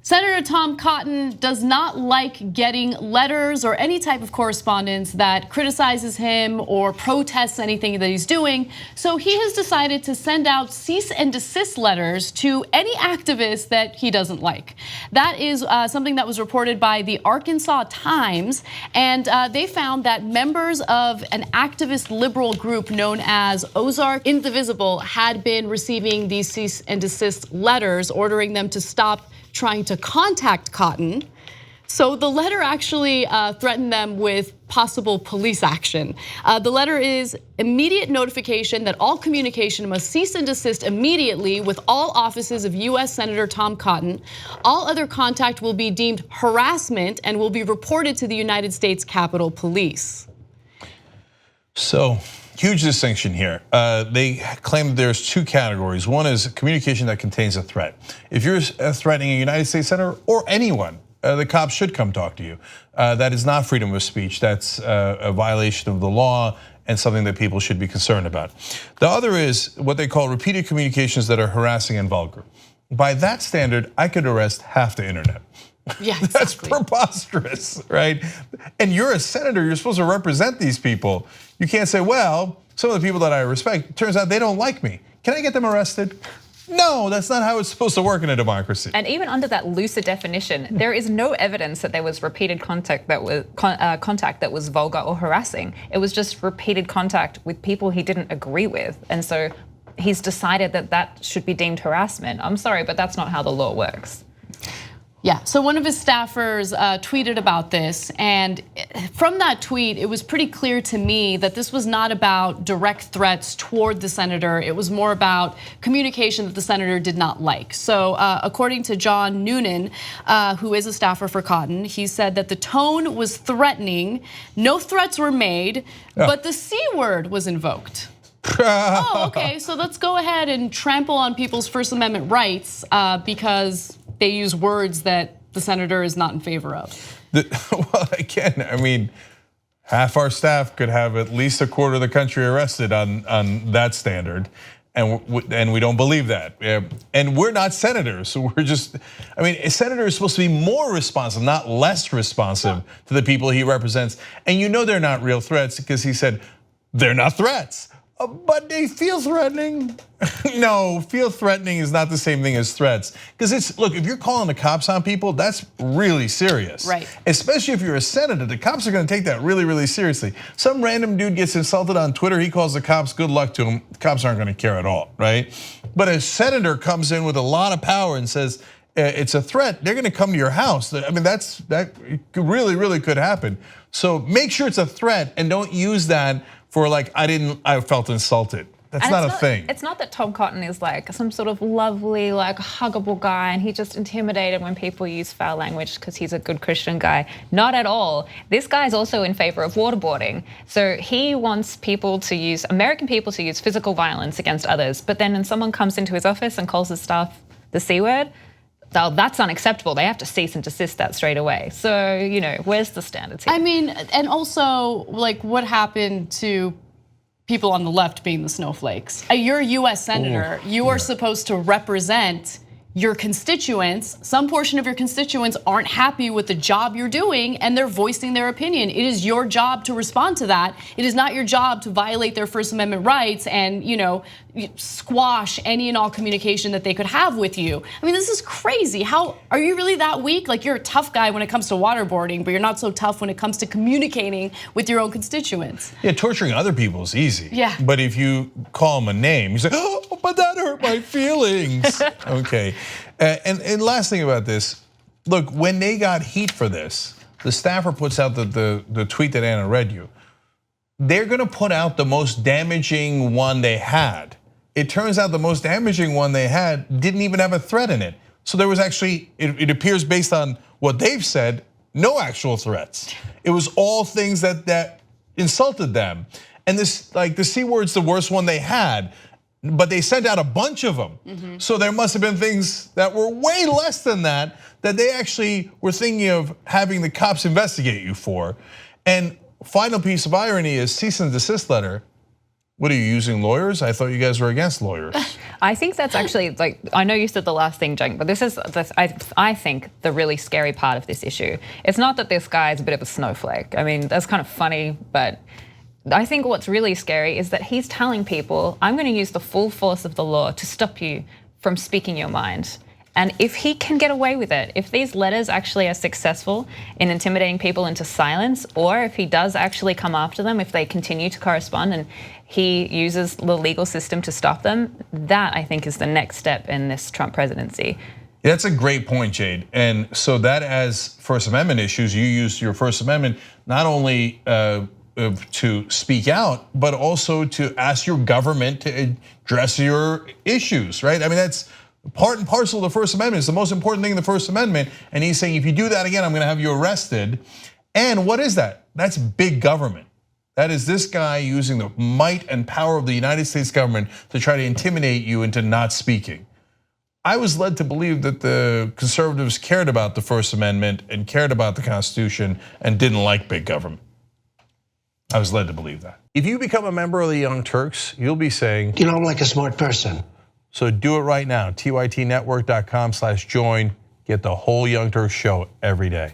Senator Tom Cotton does not like getting letters or any type of correspondence that criticizes him or protests anything that he's doing. So he has decided to send out cease and desist letters to any activist that he doesn't like. That is something that was reported by the Arkansas Times, and they found that members of an activist liberal group known as Ozark Indivisible had been receiving these cease and desist letters ordering them to stop trying to contact Cotton. So the letter actually threatened them with possible police action. The letter is immediate notification that all communication must cease and desist immediately with all offices of US Senator Tom Cotton. All other contact will be deemed harassment and will be reported to the United States Capitol Police. So, huge distinction here. They claim there's two categories. One is communication that contains a threat. If you're threatening a United States senator or anyone, the cops should come talk to you. That is not freedom of speech. That's a violation of the law and something that people should be concerned about. The other is what they call repeated communications that are harassing and vulgar. By that standard, I could arrest half the internet. Yeah, exactly. That's preposterous, right? And you're a senator, you're supposed to represent these people. You can't say, well, some of the people that I respect, turns out they don't like me. Can I get them arrested? No, that's not how it's supposed to work in a democracy. And even under that looser definition, there is no evidence that there was repeated contact that was vulgar or harassing. It was just repeated contact with people he didn't agree with. And so he's decided that that should be deemed harassment. I'm sorry, but that's not how the law works. Yeah, so one of his staffers tweeted about this, and from that tweet, it was pretty clear to me that this was not about direct threats toward the senator. It was more about communication that the senator did not like. So according to John Noonan, who is a staffer for Cotton, he said that the tone was threatening, no threats were made, but the C word was invoked. Oh, okay, so let's go ahead and trample on people's First Amendment rights because they use words that the senator is not in favor of. Well, again, I mean, half our staff could have at least a quarter of the country arrested on that standard, and we don't believe that. And we're not senators, so we're just, I mean, a senator is supposed to be more responsive, not less responsive to the people he represents. And you know they're not real threats because he said they're not threats. But they feel threatening. No, feel threatening is not the same thing as threats. Because it's, look, if you're calling the cops on people, that's really serious. Right. Especially if you're a senator, the cops are gonna take that really, really seriously. Some random dude gets insulted on Twitter, he calls the cops, good luck to him. The cops aren't gonna care at all, right? But a senator comes in with a lot of power and says, it's a threat, they're gonna come to your house. I mean, that really, really could happen. So make sure it's a threat and don't use that for like, I felt insulted. That's not a thing. It's not that Tom Cotton is like some sort of lovely, like huggable guy and he just intimidated when people use foul language because he's a good Christian guy. Not at all. This guy is also in favor of waterboarding. So he wants people to use, American people to use physical violence against others. But then when someone comes into his office and calls his staff the C word, that's unacceptable. They have to cease and desist that straight away. So, you know, where's the standards here? I mean, and also, like, what happened to people on the left being the snowflakes? You're a US senator. You are supposed to represent your constituents. Some portion of your constituents aren't happy with the job you're doing and they're voicing their opinion. It is your job to respond to that. It is not your job to violate their First Amendment rights and, you know, squash any and all communication that they could have with you. I mean, this is crazy. How are you really that weak? Like, you're a tough guy when it comes to waterboarding, but you're not so tough when it comes to communicating with your own constituents. Yeah, torturing other people is easy. Yeah. But if you call them a name, you say, oh, but that hurt my feelings. Okay. And last thing about this, look, when they got heat for this, the staffer puts out the tweet that Anna read you. They're gonna put out the most damaging one they had. It turns out the most damaging one they had didn't even have a threat in it. So there was actually, it appears based on what they've said, no actual threats. It was all things that insulted them. And this, like, the C word's the worst one they had, but they sent out a bunch of them. So there must have been things that were way less than that they actually were thinking of having the cops investigate you for. And final piece of irony is cease and desist letter. What are you using lawyers? I thought you guys were against lawyers. I think that's actually, like, I know you said the last thing, Cenk, but this is, I think, the really scary part of this issue. It's not that this guy is a bit of a snowflake. I mean, that's kind of funny, but I think what's really scary is that he's telling people, I'm going to use the full force of the law to stop you from speaking your mind. And if he can get away with it, if these letters actually are successful in intimidating people into silence, or if he does actually come after them, if they continue to correspond and he uses the legal system to stop them, that I think is the next step in this Trump presidency. Yeah, that's a great point, Jade. And so that as First Amendment issues, you used your First Amendment not only to speak out, but also to ask your government to address your issues, right? I mean, that's part and parcel of the First Amendment. It's the most important thing in the First Amendment. And he's saying, if you do that again, I'm gonna have you arrested. And what is that? That's big government. That is this guy using the might and power of the United States government to try to intimidate you into not speaking. I was led to believe that the conservatives cared about the First Amendment and cared about the Constitution and didn't like big government. I was led to believe that. If you become a member of the Young Turks, you'll be saying, you know, I'm like a smart person. So do it right now, tytnetwork.com/join. Get the whole Young Turks show every day.